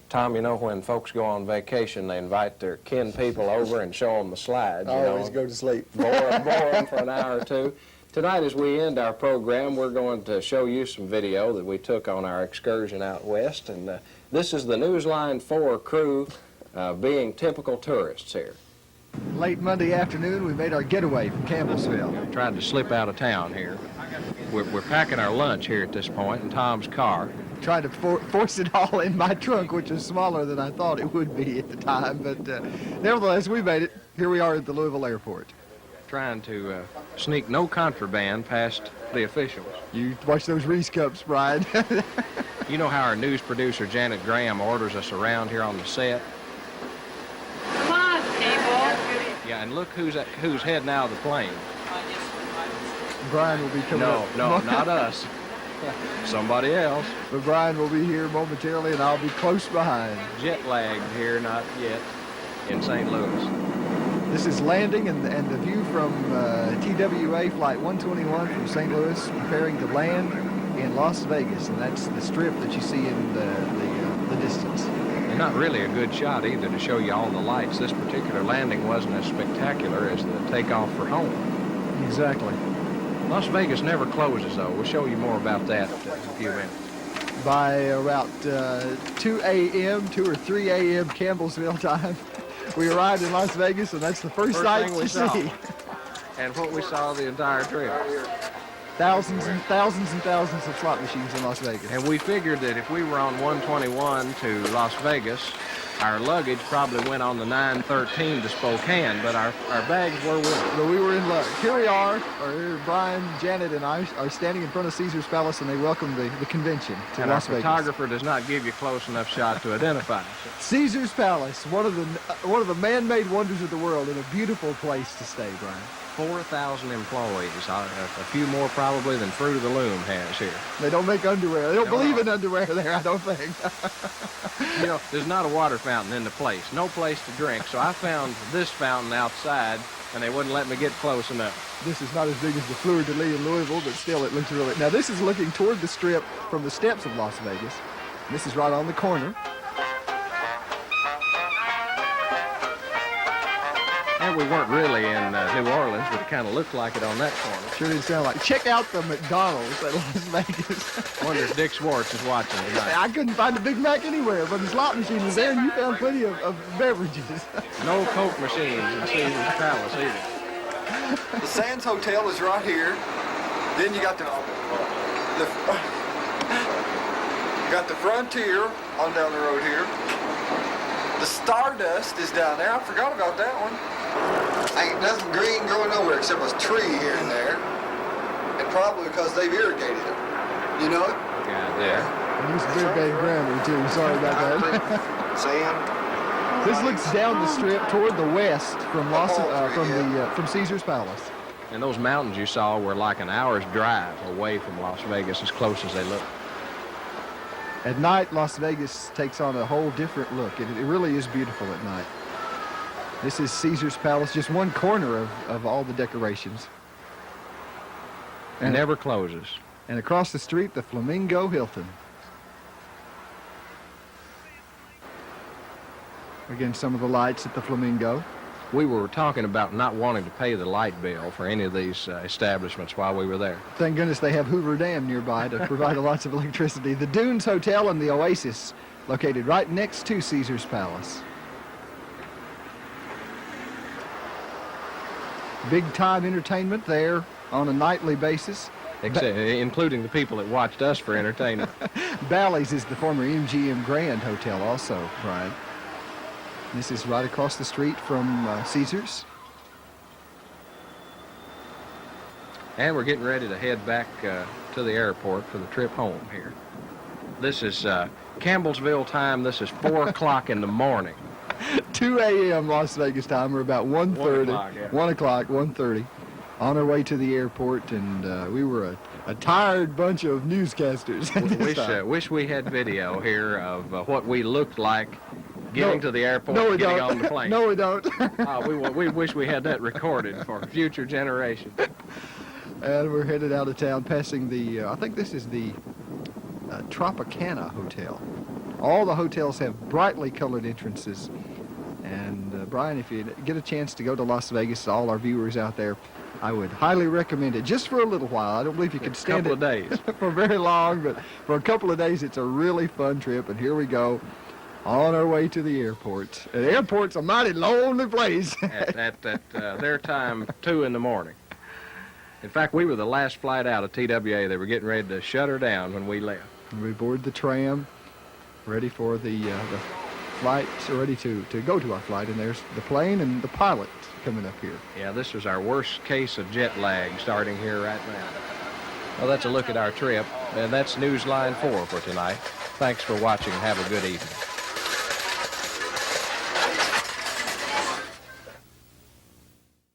Tom, you know, when folks go on vacation, they invite their kin people over and show them the slides. I always go to sleep. Bore them for an hour or two. Tonight, as we end our program, we're going to show you some video that we took on our excursion out west. And this is the Newsline 4 crew being typical tourists here. Late Monday afternoon, we made our getaway from Campbellsville. Tried to slip out of town here. We're packing our lunch here at this point in Tom's car. Tried to force it all in my trunk, which is smaller than I thought it would be at the time. But nevertheless, we made it. Here we are at the Louisville airport. Trying to sneak no contraband past the officials. You watch those Reese cups, Brian. You know how our news producer, Janet Graham, orders us around here on the set? Come on, people. Yeah, and look who's heading out of the plane. Brian will be coming up. No, not us. Somebody else. But Brian will be here momentarily, and I'll be close behind. Jet lagged here, not yet, in St. Louis. This is landing and the view from TWA Flight 121 from St. Louis, preparing to land in Las Vegas, and that's the strip that you see in the distance. And not really a good shot either to show you all the lights. This particular landing wasn't as spectacular as the takeoff for home. Exactly. Las Vegas never closes, though. We'll show you more about that in a few minutes. By about 2 a.m., 2 or 3 a.m. Campbellsville time, we arrived in Las Vegas, and that's the first sight we see. And what we saw the entire trip. Thousands and thousands and thousands of slot machines in Las Vegas. And we figured that if we were on 121 to Las Vegas, our luggage probably went on the 913 to Spokane, but our bags were with us. But we were in luck. Here we are. Brian, Janet, and I are standing in front of Caesar's Palace, and they welcome the convention to and Las our Vegas. photographer does not give you close enough shot to identify us. Caesar's Palace, one of the man-made wonders of the world, and a beautiful place to stay, Brian. 4,000 employees, a few more probably than Fruit of the Loom has here. They don't make underwear. They don't believe in underwear there, I don't think. You know, there's not a water fountain in the place, no place to drink, so I found this fountain outside, and they wouldn't let me get close enough. This is not as big as the Fleur-de-Lis in Louisville, but still it looks really... Now, this is looking toward the Strip from the steps of Las Vegas. This is right on the corner. And we weren't really in New Orleans, but it kind of looked like it on that corner. Sure didn't sound like... Check out the McDonald's at Las Vegas. I wonder if Dick Schwartz is watching tonight. I couldn't find a Big Mac anywhere, but the slot machine was there, and you found plenty of beverages. No Coke machines in Caesar's Palace either. The Sands Hotel is right here. Then you got the Frontier on down the road here. The Stardust is down there. I forgot about that one. Ain't nothing green growing nowhere except a tree here and there. And probably because they've irrigated it. You know it? Yeah, there. I used big bang grammar, too. Sorry about that. Sand. This looks down the strip toward the west from from Caesar's Palace. And those mountains you saw were like an hour's drive away from Las Vegas, as close as they look. At night, Las Vegas takes on a whole different look. It really is beautiful at night. This is Caesar's Palace, just one corner of all the decorations. And it never closes. And across the street, the Flamingo Hilton. Again, some of the lights at the Flamingo. We were talking about not wanting to pay the light bill for any of these establishments while we were there. Thank goodness they have Hoover Dam nearby to provide lots of electricity. The Dunes Hotel and the Oasis, located right next to Caesar's Palace. Big-time entertainment there on a nightly basis. Including the people that watched us for entertainment. Bally's is the former MGM Grand Hotel also, Brian. This is right across the street from Caesar's. And we're getting ready to head back to the airport for the trip home here. This is Campbellsville time. This is 4 o'clock in the morning. 2 a.m. Las Vegas time. We're about 1:30. 1 o'clock, 1:30. On our way to the airport, and we were a tired bunch of newscasters. Wish we had video here of what we looked like getting to the airport and getting on the plane. No, we don't. We wish we had that recorded for future generations. And we're headed out of town, passing the, I think this is the Tropicana Hotel All the hotels have brightly colored entrances. And Brian, if you get a chance to go to Las Vegas, all our viewers out there, I would highly recommend it just for a little while. I don't believe you can stand it couple of days. for very long, but for a couple of days, it's a really fun trip. And here we go on our way to the airport. The airport's a mighty lonely place. at their time, 2 in the morning. In fact, we were the last flight out of TWA. They were getting ready to shut her down when we left. We board the tram, ready for the flight, ready to go to our flight, and there's the plane and the pilot coming up here. Yeah, this was our worst case of jet lag starting here right now. Well, that's a look at our trip, and that's Newsline 4 for tonight. Thanks for watching. Have a good evening.